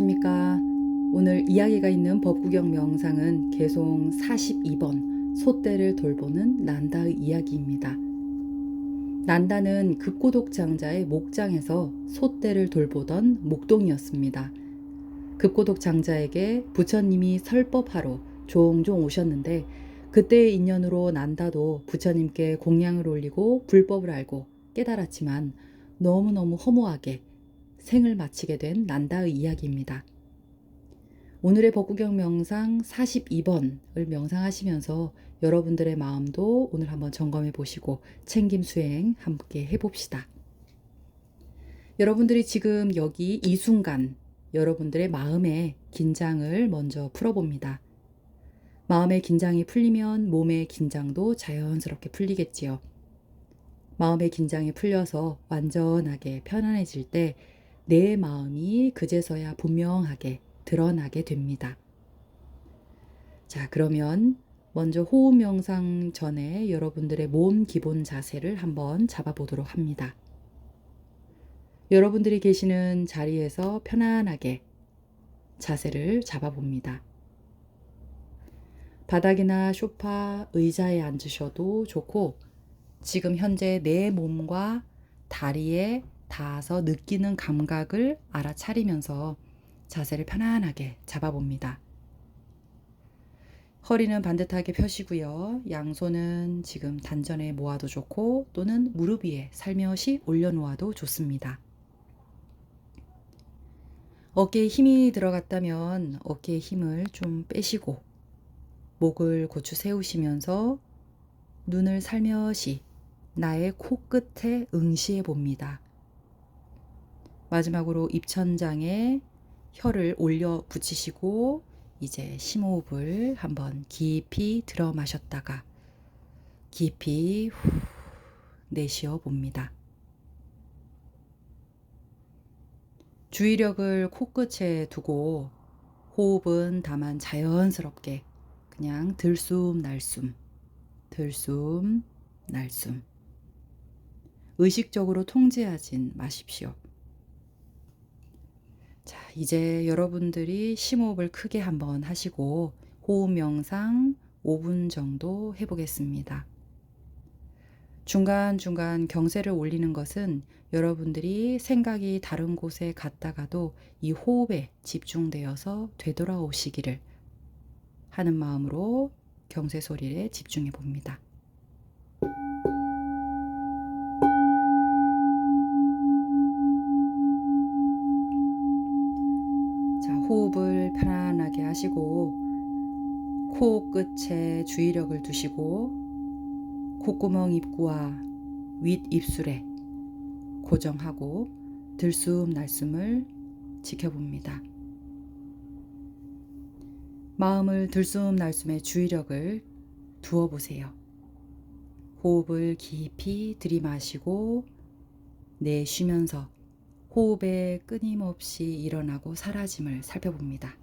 안녕하십니까. 오늘 이야기가 있는 법구경 명상은 개송 42번 소떼를 돌보는 난다의 이야기입니다. 난다는 급고독 장자의 목장에서 소떼를 돌보던 목동이었습니다. 급고독 장자에게 부처님이 설법하러 종종 오셨는데 그때의 인연으로 난다도 부처님께 공양을 올리고 불법을 알고 깨달았지만 너무너무 허무하게 생을 마치게 된 난다의 이야기입니다. 오늘의 법구경 명상 42번을 명상하시면서 여러분들의 마음도 오늘 한번 점검해 보시고 챙김 수행 함께 해봅시다. 여러분들이 지금 여기 이 순간 여러분들의 마음의 긴장을 먼저 풀어봅니다. 마음의 긴장이 풀리면 몸의 긴장도 자연스럽게 풀리겠지요. 마음의 긴장이 풀려서 완전하게 편안해질 때 내 마음이 그제서야 분명하게 드러나게 됩니다. 자, 그러면 먼저 호흡 명상 전에 여러분들의 몸 기본 자세를 한번 잡아보도록 합니다. 여러분들이 계시는 자리에서 편안하게 자세를 잡아봅니다. 바닥이나 소파, 의자에 앉으셔도 좋고 지금 현재 내 몸과 다리에 닿아서 느끼는 감각을 알아차리면서 자세를 편안하게 잡아봅니다. 허리는 반듯하게 펴시고요. 양손은 지금 단전에 모아도 좋고 또는 무릎 위에 살며시 올려놓아도 좋습니다. 어깨에 힘이 들어갔다면 어깨에 힘을 좀 빼시고 목을 고추 세우시면서 눈을 살며시 나의 코끝에 응시해 봅니다. 마지막으로 입천장에 혀를 올려 붙이시고 이제 심호흡을 한번 깊이 들어 마셨다가 깊이 후 내쉬어 봅니다. 주의력을 코끝에 두고 호흡은 다만 자연스럽게 그냥 들숨 날숨 들숨 날숨 의식적으로 통제하진 마십시오. 자, 이제 여러분들이 심호흡을 크게 한번 하시고 호흡 명상 5분 정도 해보겠습니다. 중간중간 경세를 올리는 것은 여러분들이 생각이 다른 곳에 갔다가도 이 호흡에 집중되어서 되돌아오시기를 하는 마음으로 경세 소리에 집중해 봅니다. 자, 호흡을 편안하게 하시고 코 끝에 주의력을 두시고 콧구멍 입구와 윗입술에 고정하고 들숨 날숨을 지켜봅니다. 마음을 들숨 날숨에 주의력을 두어 보세요. 호흡을 깊이 들이마시고 내쉬면서 호흡에 끊임없이 일어나고 사라짐을 살펴봅니다.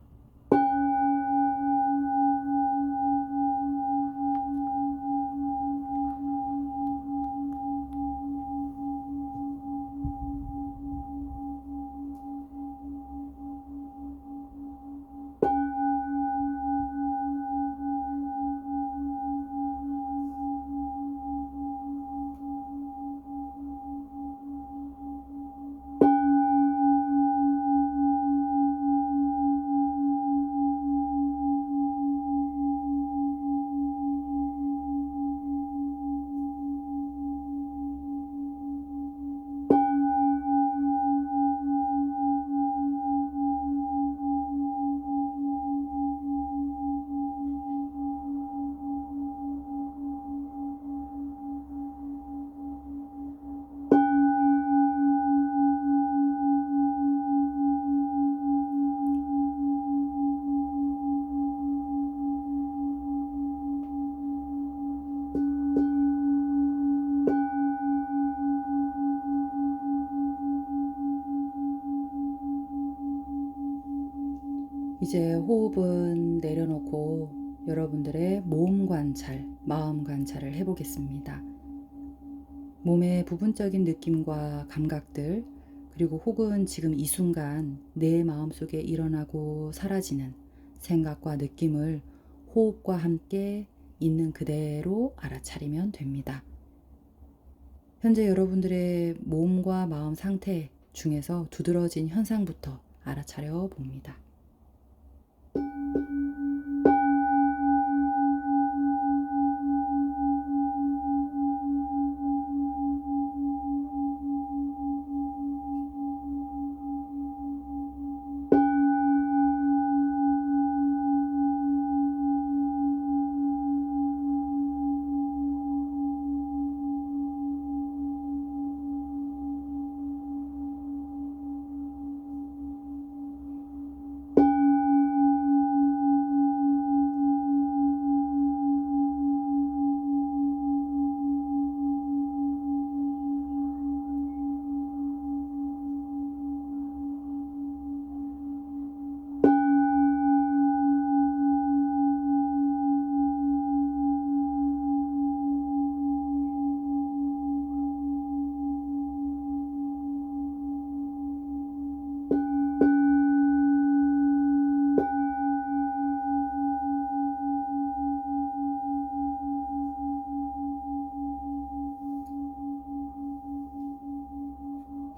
이제 호흡은 내려놓고 여러분들의 몸 관찰, 마음 관찰을 해보겠습니다. 몸의 부분적인 느낌과 감각들, 그리고 혹은 지금 이 순간 내 마음속에 일어나고 사라지는 생각과 느낌을 호흡과 함께 있는 그대로 알아차리면 됩니다. 현재 여러분들의 몸과 마음 상태 중에서 두드러진 현상부터 알아차려 봅니다.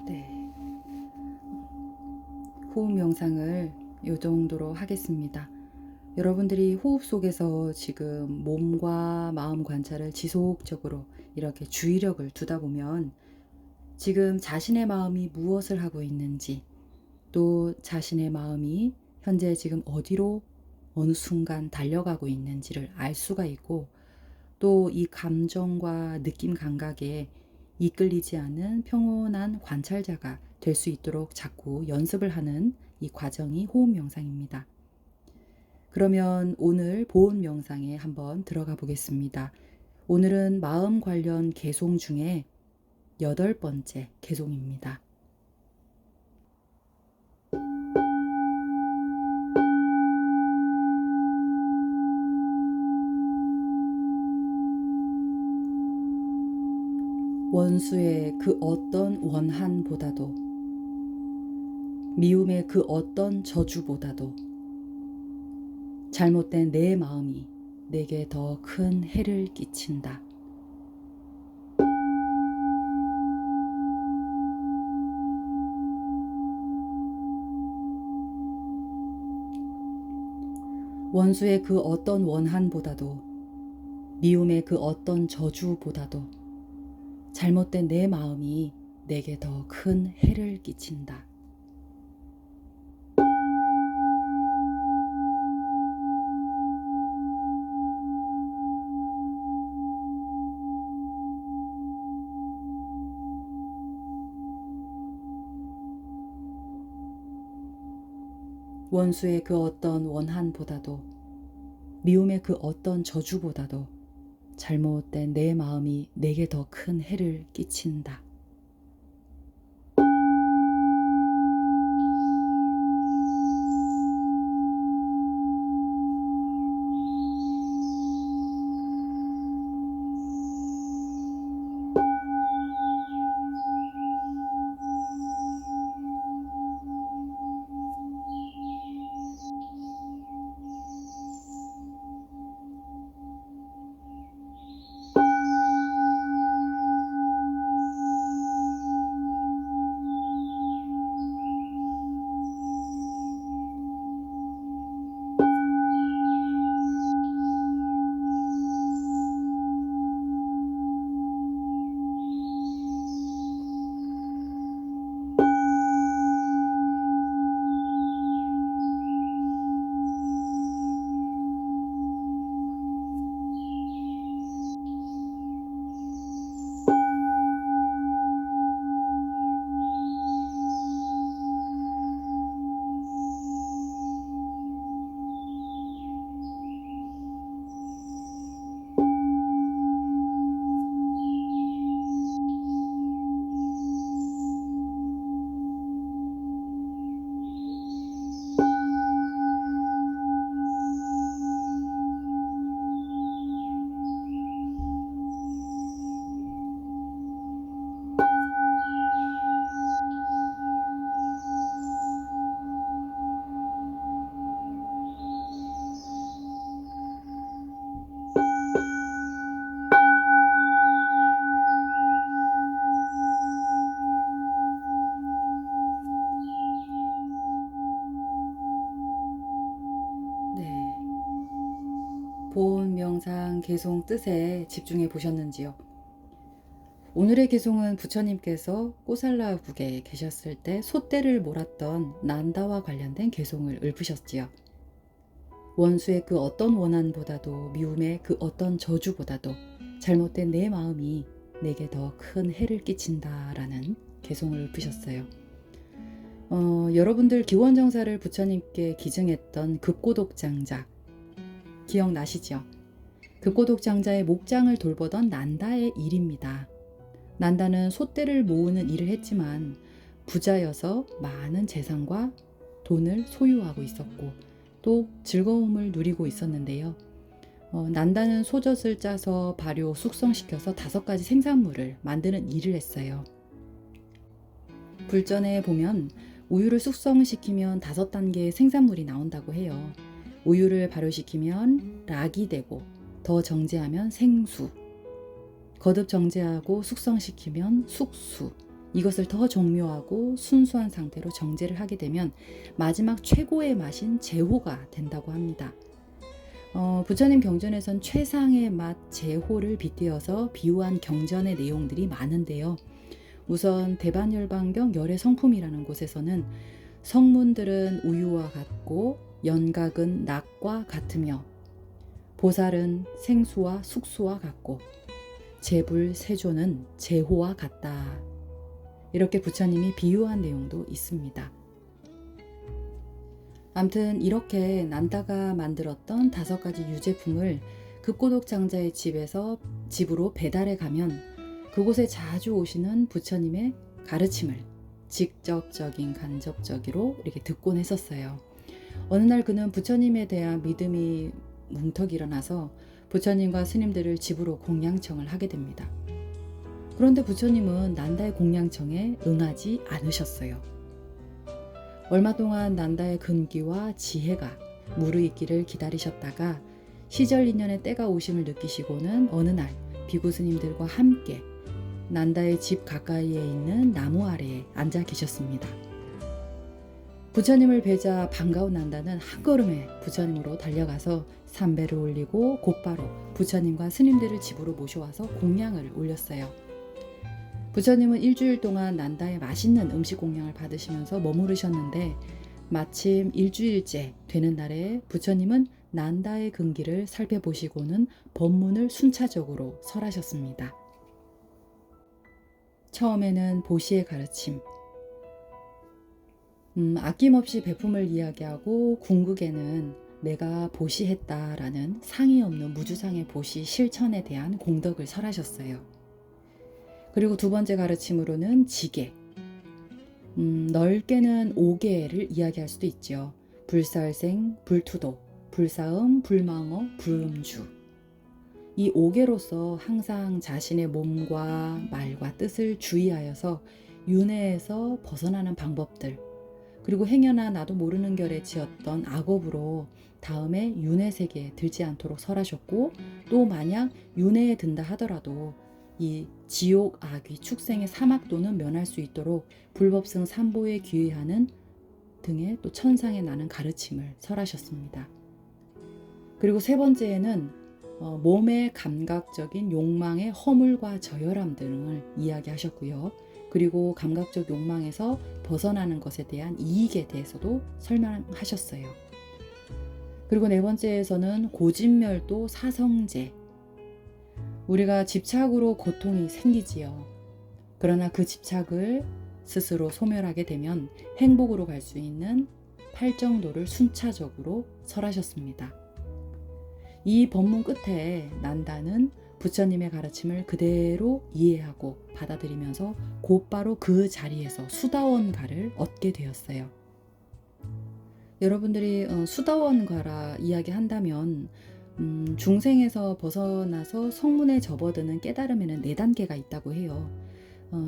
네, 호흡 명상을 이 정도로 하겠습니다. 여러분들이 호흡 속에서 지금 몸과 마음 관찰을 지속적으로 이렇게 주의력을 두다 보면 지금 자신의 마음이 무엇을 하고 있는지, 또 자신의 마음이 현재 지금 어디로 어느 순간 달려가고 있는지를 알 수가 있고, 또 이 감정과 느낌 감각에 이끌리지 않은 평온한 관찰자가 될 수 있도록 자꾸 연습을 하는 이 과정이 호흡 명상입니다. 그러면 오늘 보온 명상에 한번 들어가 보겠습니다. 오늘은 마음 관련 개송 중에 8번째 개송입니다. 원수의 그 어떤 원한보다도, 미움의 그 어떤 저주보다도 잘못된 내 마음이 내게 더 큰 해를 끼친다. 원수의 그 어떤 원한보다도, 미움의 그 어떤 저주보다도 잘못된 내 마음이 내게 더 큰 해를 끼친다. 원수의 그 어떤 원한보다도, 미움의 그 어떤 저주보다도 잘못된 내 마음이 내게 더 큰 해를 끼친다. 대한 개송 뜻에 집중해 보셨는지요? 오늘의 개송은 부처님께서 꼬살라국에 계셨을 때 솥대를 몰았던 난다와 관련된 개송을 읊으셨지요. 원수의 그 어떤 원한보다도 미움의 그 어떤 저주보다도 잘못된 내 마음이 내게 더 큰 해를 끼친다라는 개송을 읊으셨어요. 여러분들 기원정사를 부처님께 기증했던 급고독장자 기억나시죠? 급고독장자의 목장을 돌보던 난다의 일입니다. 난다는 솥대를 모으는 일을 했지만 부자여서 많은 재산과 돈을 소유하고 있었고 또 즐거움을 누리고 있었는데요. 난다는 소젖을 짜서 발효, 숙성시켜서 5가지 생산물을 만드는 일을 했어요. 불전에 보면 우유를 숙성시키면 5단계의 생산물이 나온다고 해요. 우유를 발효시키면 락이 되고 더 정제하면 생수, 거듭 정제하고 숙성시키면 숙수, 이것을 더 정묘하고 순수한 상태로 정제를 하게 되면 마지막 최고의 맛인 제호가 된다고 합니다. 부처님 경전에선 최상의 맛 제호를 빗대어서 비유한 경전의 내용들이 많은데요. 우선 대반열반경 열의 성품이라는 곳에서는 성문들은 우유와 같고 연각은 낙과 같으며 보살은 생수와 숙수와 같고 제불세조는 제호와 같다. 이렇게 부처님이 비유한 내용도 있습니다. 암튼 이렇게 난다가 만들었던 5가지 유제품을 급고독장자의 집으로 배달해 가면 그곳에 자주 오시는 부처님의 가르침을 직접적인 간접적으로 이렇게 듣곤 했었어요. 어느 날 그는 부처님에 대한 믿음이 뭉턱 일어나서 부처님과 스님들을 집으로 공양청을 하게 됩니다. 그런데 부처님은 난다의 공양청에 응하지 않으셨어요. 얼마 동안 난다의 근기와 지혜가 무르익기를 기다리셨다가 시절인연의 때가 오심을 느끼시고는 어느 날 비구 스님들과 함께 난다의 집 가까이에 있는 나무 아래에 앉아 계셨습니다. 부처님을 뵈자 반가운 난다는 한 걸음에 부처님으로 달려가서 삼배를 올리고 곧바로 부처님과 스님들을 집으로 모셔와서 공양을 올렸어요. 부처님은 일주일 동안 난다의 맛있는 음식 공양을 받으시면서 머무르셨는데 마침 일주일째 되는 날에 부처님은 난다의 근기를 살펴보시고는 법문을 순차적으로 설하셨습니다. 처음에는 보시의 가르침, 아낌없이 베품을 이야기하고 궁극에는 내가 보시했다라는 상이 없는 무주상의 보시 실천에 대한 공덕을 설하셨어요. 그리고 2번째 가르침으로는 지계, 넓게는 5계를 이야기할 수도 있죠. 불살생, 불투도, 불사음, 불망어, 불음주. 이 5계로서 항상 자신의 몸과 말과 뜻을 주의하여서 윤회에서 벗어나는 방법들, 그리고 행여나 나도 모르는 결에 지었던 악업으로 다음에 윤회 세계에 들지 않도록 설하셨고, 또 만약 윤회에 든다 하더라도 이 지옥, 악귀, 축생의 사막도는 면할 수 있도록 불법승 삼보에 귀의하는 등의 또 천상에 나는 가르침을 설하셨습니다. 그리고 3번째에는 몸의 감각적인 욕망의 허물과 저열함 등을 이야기하셨고요. 그리고 감각적 욕망에서 벗어나는 것에 대한 이익에 대해서도 설명하셨어요. 그리고 4번째에서는 고진멸도 사성제, 우리가 집착으로 고통이 생기지요. 그러나 그 집착을 스스로 소멸하게 되면 행복으로 갈 수 있는 팔정도를 순차적으로 설하셨습니다. 이 법문 끝에 난다는 부처님의 가르침을 그대로 이해하고 받아들이면서 곧바로 그 자리에서 수다원가를 얻게 되었어요. 여러분들이 수다원가라 이야기한다면 중생에서 벗어나서 성문에 접어드는 깨달음에는 4단계가 있다고 해요.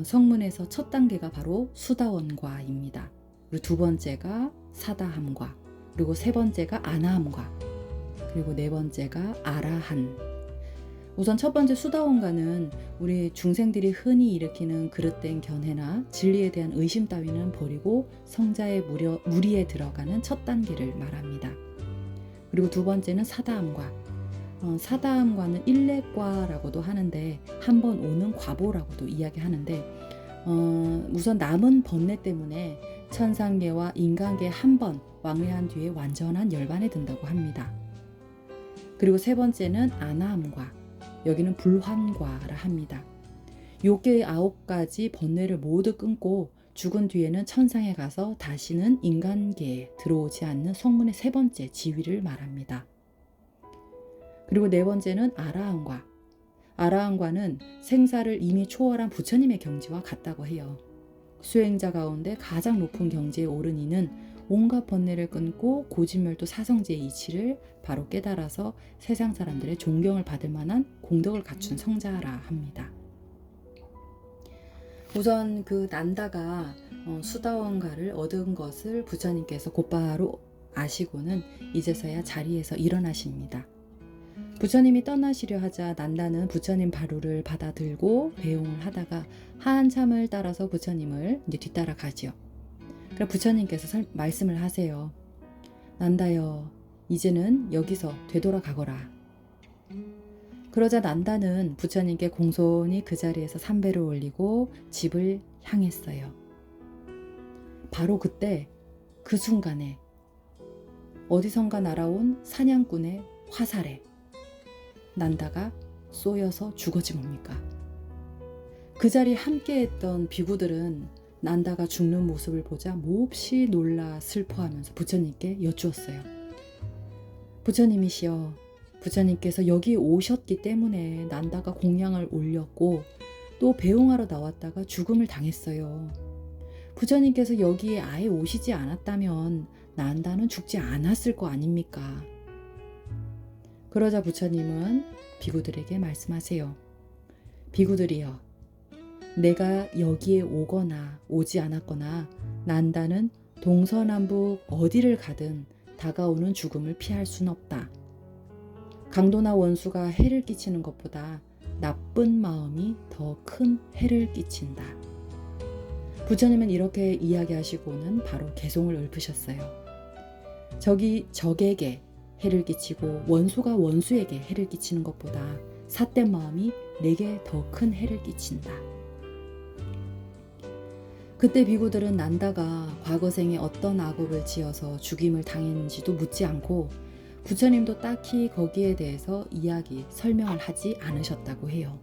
성문에서 첫 단계가 바로 수다원과입니다. 그리고 2번째가 사다함과, 그리고 3번째가 아나함과, 그리고 4번째가 아라한. 우선 첫 번째 수다원과는 우리 중생들이 흔히 일으키는 그릇된 견해나 진리에 대한 의심 따위는 버리고 성자의 무리에 들어가는 첫 단계를 말합니다. 그리고 2번째는 사다함과, 사다음과는 일례과라고도 하는데 한 번 오는 과보라고도 이야기하는데 우선 남은 번뇌 때문에 천상계와 인간계 한 번 왕래한 뒤에 완전한 열반에 든다고 합니다. 그리고 세 번째는 아나함과, 여기는 불환과라 합니다. 요게 9가지 번뇌를 모두 끊고 죽은 뒤에는 천상에 가서 다시는 인간계에 들어오지 않는 성문의 세 번째 지위를 말합니다. 그리고 네 번째는 아라함과, 아라함과는 생사를 이미 초월한 부처님의 경지와 같다고 해요. 수행자 가운데 가장 높은 경지에 오른 이는 온갖 번뇌를 끊고 고진멸도 사성제의 이치를 바로 깨달아서 세상 사람들의 존경을 받을 만한 공덕을 갖춘 성자라 합니다. 우선 그 난다가 수다원가를 얻은 것을 부처님께서 곧바로 아시고는 이제서야 자리에서 일어나십니다. 부처님이 떠나시려 하자 난다는 부처님 바루를 받아들고 배웅을 하다가 한참을 따라서 부처님을 이제 뒤따라 가지요. 그럼 부처님께서 말씀을 하세요. 난다여, 이제는 여기서 되돌아가거라. 그러자 난다는 부처님께 공손히 그 자리에서 삼배를 올리고 집을 향했어요. 바로 그때 그 순간에 어디선가 날아온 사냥꾼의 화살에 난다가 쏘여서 죽어지 뭡니까? 그 자리에 함께했던 비구들은 난다가 죽는 모습을 보자 몹시 놀라 슬퍼하면서 부처님께 여쭈었어요. 부처님이시여, 부처님께서 여기 오셨기 때문에 난다가 공양을 올렸고 또 배웅하러 나왔다가 죽음을 당했어요. 부처님께서 여기에 아예 오시지 않았다면 난다는 죽지 않았을 거 아닙니까? 그러자 부처님은 비구들에게 말씀하세요. 비구들이여, 내가 여기에 오거나 오지 않았거나 난다는 동서남북 어디를 가든 다가오는 죽음을 피할 순 없다. 강도나 원수가 해를 끼치는 것보다 나쁜 마음이 더 큰 해를 끼친다. 부처님은 이렇게 이야기하시고는 바로 개송을 읊으셨어요. 적이 적에게 해를 끼치고 원수가 원수에게 해를 끼치는 것보다 삿된 마음이 내게 더 큰 해를 끼친다. 그때 비구들은 난다가 과거생에 어떤 악업을 지어서 죽임을 당했는지도 묻지 않고 부처님도 딱히 거기에 대해서 설명을 하지 않으셨다고 해요.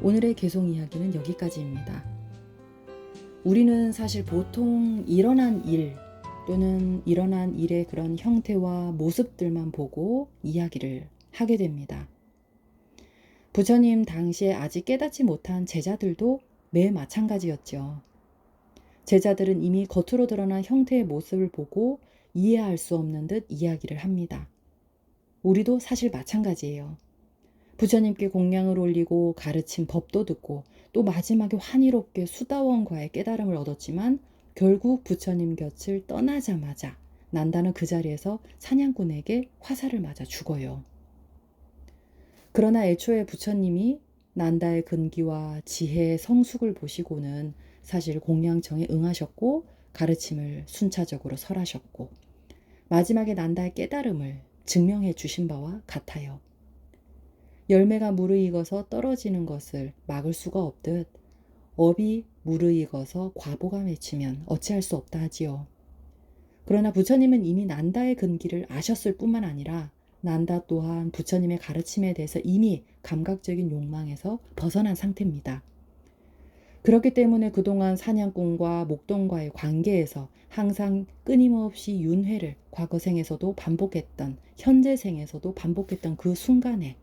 오늘의 개송 이야기는 여기까지입니다. 우리는 사실 보통 일어난 일 또는 일어난 일의 그런 형태와 모습들만 보고 이야기를 하게 됩니다. 부처님 당시에 아직 깨닫지 못한 제자들도 매 마찬가지였죠. 제자들은 이미 겉으로 드러난 형태의 모습을 보고 이해할 수 없는 듯 이야기를 합니다. 우리도 사실 마찬가지예요. 부처님께 공양을 올리고 가르친 법도 듣고 또 마지막에 환희롭게 수다원과의 깨달음을 얻었지만 결국 부처님 곁을 떠나자마자 난다는 그 자리에서 사냥꾼에게 화살을 맞아 죽어요. 그러나 애초에 부처님이 난다의 근기와 지혜의 성숙을 보시고는 사실 공양청에 응하셨고 가르침을 순차적으로 설하셨고 마지막에 난다의 깨달음을 증명해 주신 바와 같아요. 열매가 무르익어서 떨어지는 것을 막을 수가 없듯 업이 무르익어서 과보가 맺히면 어찌할 수 없다 하지요. 그러나 부처님은 이미 난다의 근기를 아셨을 뿐만 아니라 난다 또한 부처님의 가르침에 대해서 이미 감각적인 욕망에서 벗어난 상태입니다. 그렇기 때문에 그동안 사냥꾼과 목동과의 관계에서 항상 끊임없이 윤회를 과거생에서도 반복했던, 현재생에서도 반복했던 그 순간에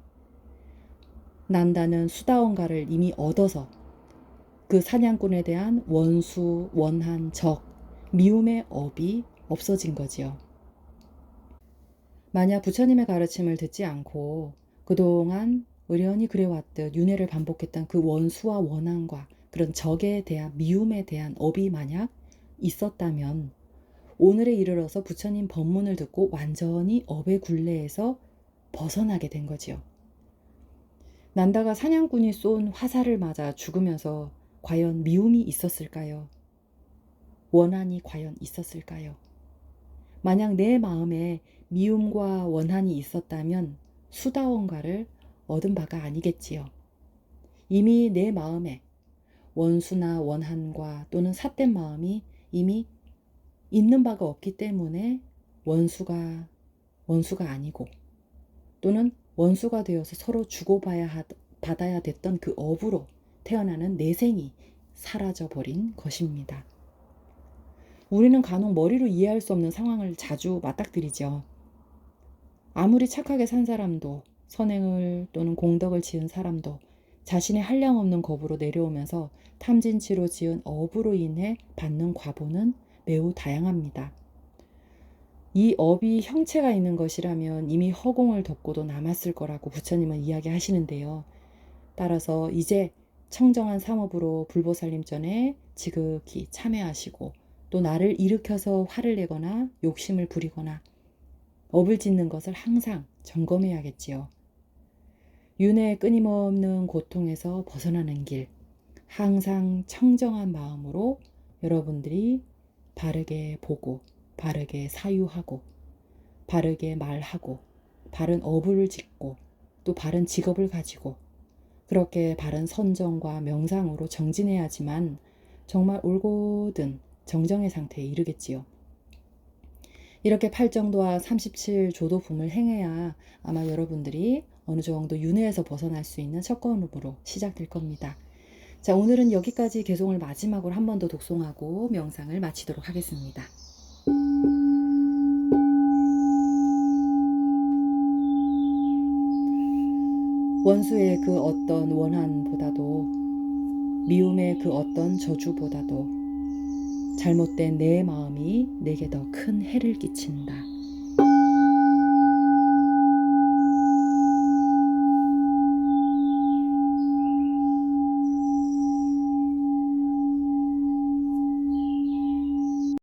난다는 수다원가를 이미 얻어서 그 사냥꾼에 대한 원수, 원한, 적, 미움의 업이 없어진 거지요. 만약 부처님의 가르침을 듣지 않고 그동안 의련히 그래왔듯 윤회를 반복했던 그 원수와 원한과 그런 적에 대한 미움에 대한 업이 만약 있었다면 오늘에 이르러서 부처님 법문을 듣고 완전히 업의 굴레에서 벗어나게 된 거지요. 난다가 사냥꾼이 쏜 화살을 맞아 죽으면서 과연 미움이 있었을까요? 원한이 과연 있었을까요? 만약 내 마음에 미움과 원한이 있었다면 수다원가를 얻은 바가 아니겠지요. 이미 내 마음에 원수나 원한과 또는 삿된 마음이 이미 있는 바가 없기 때문에 원수가 아니고 또는 원수가 되어서 서로 받아야 됐던 그 업으로 태어나는 내생이 사라져 버린 것입니다. 우리는 간혹 머리로 이해할 수 없는 상황을 자주 맞닥뜨리죠. 아무리 착하게 산 사람도, 선행을 또는 공덕을 지은 사람도 자신의 한량없는 겁으로 내려오면서 탐진치로 지은 업으로 인해 받는 과보는 매우 다양합니다. 이 업이 형체가 있는 것이라면 이미 허공을 덮고도 남았을 거라고 부처님은 이야기하시는데요. 따라서 이제 청정한 삼업으로 불보살림전에 지극히 참여하시고 또 나를 일으켜서 화를 내거나 욕심을 부리거나 업을 짓는 것을 항상 점검해야겠지요. 윤회의 끊임없는 고통에서 벗어나는 길, 항상 청정한 마음으로 여러분들이 바르게 보고 바르게 사유하고 바르게 말하고 바른 업을 짓고 또 바른 직업을 가지고 그렇게 바른 선정과 명상으로 정진해야지만 정말 올곧은 정정의 상태에 이르겠지요. 이렇게 8정도와 37조도품을 행해야 아마 여러분들이 어느 정도 윤회에서 벗어날 수 있는 첫 걸음으로 시작될 겁니다. 자, 오늘은 여기까지 개송을 마지막으로 한 번 더 독송하고 명상을 마치도록 하겠습니다. 원수의 그 어떤 원한보다도 미움의 그 어떤 저주보다도 잘못된 내 마음이 내게 더 큰 해를 끼친다.